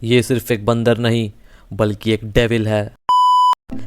ये सिर्फ एक बंदर नहीं बल्कि एक डेविल है।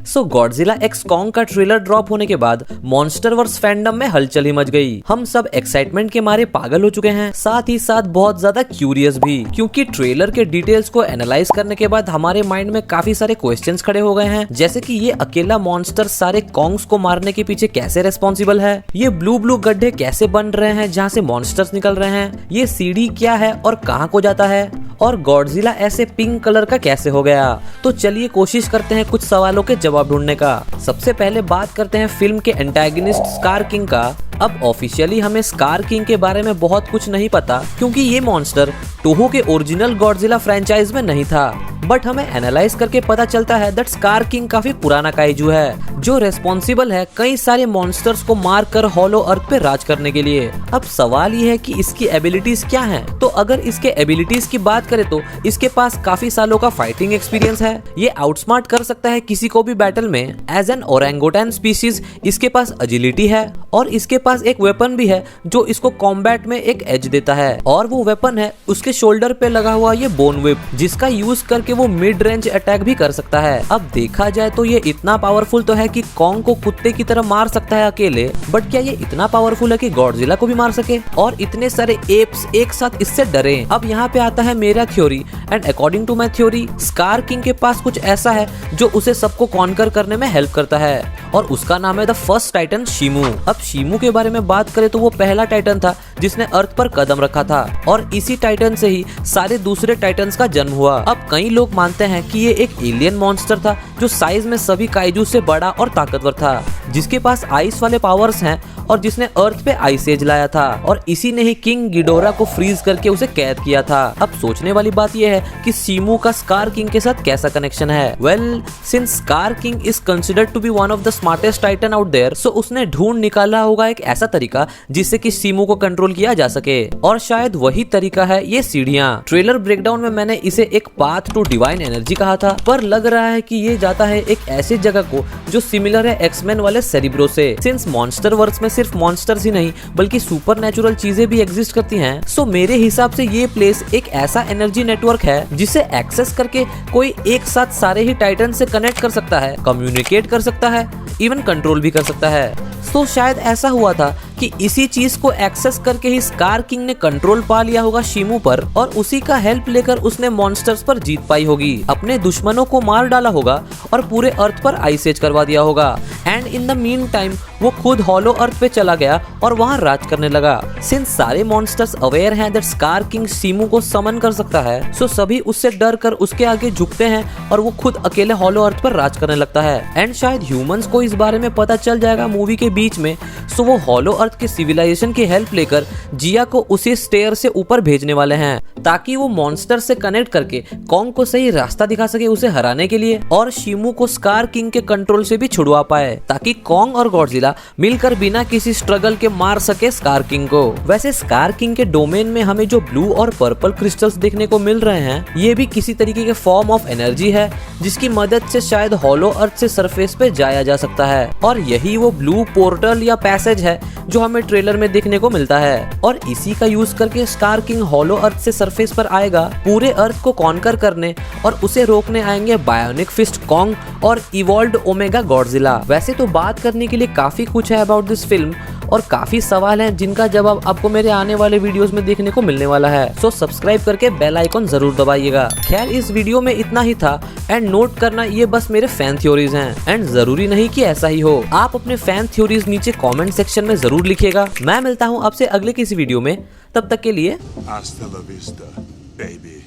सो गॉडजिला एक्स कॉन्ग का ट्रेलर ड्रॉप होने के बाद मॉन्स्टरवर्स फैंडम में हलचल ही मच गई। हम सब एक्साइटमेंट के मारे पागल हो चुके हैं, साथ ही साथ बहुत ज्यादा क्यूरियस भी, क्योंकि ट्रेलर के डिटेल्स को एनालाइज करने के बाद हमारे माइंड में काफी सारे क्वेश्चंस खड़े हो गए हैं, जैसे कि ये अकेला मॉन्स्टर सारे कॉन्ग्स को मारने के पीछे कैसे रेस्पॉन्सिबल है, ये ब्लू गड्ढे कैसे बन रहे हैं जहाँ से मॉन्स्टर्स निकल रहे हैं, ये सीढ़ी क्या है और कहाँ को जाता है, और गॉडजिला ऐसे पिंक कलर का कैसे हो गया। तो चलिए कोशिश करते हैं कुछ सवालों के जवाब ढूंढने का। सबसे पहले बात करते हैं फिल्म के एंटागनिस्ट स्कार किंग का। अब ऑफिशियली हमें स्कार किंग के बारे में बहुत कुछ नहीं पता, क्योंकि ये मॉन्स्टर टोहो के ओरिजिनल गॉडजिला फ्रेंचाइज में नहीं था, बट हमें एनालाइज करके पता चलता है दैट स्कार किंग काफी पुराना काइजू है जो रेस्पॉन्सिबल है कई सारे मॉन्स्टर्स को मार कर हॉलो अर्थ पे राज करने के लिए। अब सवाल ये है कि इसकी एबिलिटीज क्या हैं? तो अगर इसके एबिलिटीज की बात करें तो इसके पास काफी सालों का फाइटिंग एक्सपीरियंस है, ये आउटस्मार्ट कर सकता है किसी को भी बैटल में। एज एन ओरेंगुटान स्पीशीज इसके पास एजिलिटी है और इसके पास एक वेपन भी है जो इसको कॉम्बैट में एक एज देता है, और वो वेपन है उसके शोल्डर पे लगा हुआ ये बोन व्हिप, जिसका यूज करके वो मिड रेंज अटैक भी कर सकता है। अब देखा जाए तो ये इतना पावरफुल तो है कि कॉन्ग को कुत्ते की तरह मार सकता है अकेले, बट क्या ये इतना पावरफुल है कि गॉडजिला को भी मार सके और इतने सारे एप्स एक साथ इससे डरे? अब यहाँ पे आता है मेरा theory, and according to my theory Scar king के पास कुछ ऐसा है जो उसे सबको कॉन्कर करने में हेल्प करता है, और उसका नाम है द फर्स्ट टाइटन शिमू। अब शिमू के बारे में बात करें तो वो पहला टाइटन था जिसने अर्थ पर कदम रखा था, और इसी टाइटन से ही सारे दूसरे टाइटन्स का जन्म हुआ। अब कई लोग मानते हैं कि ये एक एलियन मॉन्स्टर था जो साइज में सभी काइजू से बड़ा और ताकतवर था, जिसके पास आइस वाले पावर्स हैं और जिसने अर्थ पे आइस एज लाया था, और इसी ने ही किंग गिडोरा को फ्रीज करके उसे कैद किया था। अब सोचने वाली बात यह है कि शिमू का स्कार किंग के साथ कैसा कनेक्शन है? Well, since Scar King is considered to be one of the smartest titan out there, so उसने ढूंढ निकाला होगा एक ऐसा तरीका जिससे कि शिमू को कंट्रोल किया जा सके, और शायद वही तरीका है ये सीढ़ियां। ट्रेलर ब्रेकडाउन में मैंने इसे एक पाथ टू डिवाइन एनर्जी कहा था, पर लग रहा है कि ये जाता है एक ऐसी जगह को जो सिमिलर है एक्समैन वाले सेरिब्रो से। सिंस मॉन्स्टर वर्स में सिर्फ मॉन्स्टर्स ही नहीं बल्कि सुपरनैचुरल चीजें भी एग्जिस्ट करती हैं, सो मेरे हिसाब से ये प्लेस एक ऐसा एनर्जी नेटवर्क है जिसे एक्सेस करके कोई एक साथ सारे ही टाइटन से कनेक्ट कर सकता है, कम्युनिकेट कर सकता है, इवन कंट्रोल भी कर सकता है। तो शायद ऐसा हुआ था कि इसी चीज को एक्सेस करके ही स्कार किंग ने कंट्रोल पा लिया होगा शिमू पर, और उसी का हेल्प लेकर उसने मॉन्स्टर्स पर जीत पाई होगी, अपने दुश्मनों को मार डाला होगा और पूरे अर्थ पर आइस एज करवा दिया होगा, and in the mean time वो खुद हॉलो अर्थ पे चला गया और वहां राज करने लगा। सिंस सारे मॉन्स्टर्स अवेयर हैं दैट स्कार किंग शिमू को समन कर सकता है, सो सभी उससे डर कर उसके आगे झुकते हैं और वो खुद अकेले हॉलो अर्थ पर राज करने लगता है। एंड शायद ह्यूमंस को इस बारे में पता चल जाएगा मूवी के बीच में, सो वो हॉलो अर्थ के सिविलाइजेशन की हेल्प लेकर जिया को उसी स्टेयर से ऊपर भेजने वाले हैं, ताकि वो मॉन्स्टर से कनेक्ट करके कॉन्ग को सही रास्ता दिखा सके उसे हराने के लिए, और शिमू को स्कार किंग के कंट्रोल से भी छुड़वा पाए, ताकि कॉन्ग और गॉडजिला मिलकर बिना किसी स्ट्रगल के मार सके स्कार किंग को। वैसे स्कार किंग के डोमेन में हमें जो ब्लू और पर्पल क्रिस्टल्स देखने को मिल रहे हैं, ये भी किसी तरीके के फॉर्म ऑफ एनर्जी है जिसकी मदद से शायद हॉलो अर्थ से सरफेस पे जाया जा सकता है, और यही वो ब्लू पोर्टल या पैसेज है जो हमें ट्रेलर में देखने को मिलता है, और इसी का यूज करके स्कार किंग हॉलो अर्थ से सरफेस पर आएगा पूरे अर्थ को कॉन्कर करने, और उसे रोकने आएंगे बायोनिक फिस्ट कॉन्ग और इवॉल्व्ड ओमेगा गॉडजिला। वैसे तो बात करने के लिए काफी कुछ है अबाउट दिस फिल्म, और काफी सवाल हैं जिनका जवाब आपको मेरे आने वाले वीडियोस में देखने को मिलने वाला है, सो सब्सक्राइब करके बेल आइकॉन जरूर दबाइएगा। खैर इस वीडियो में इतना ही था, एंड नोट करना ये बस मेरे फैन थ्योरीज हैं, एंड जरूरी नहीं कि ऐसा ही हो। आप अपने फैन थ्योरीज नीचे कमेंट सेक्शन में जरूर लिखिएगा। मैं मिलता हूँ आपसे अगले किसी वीडियो में, तब तक के लिए Hasta la vista, baby.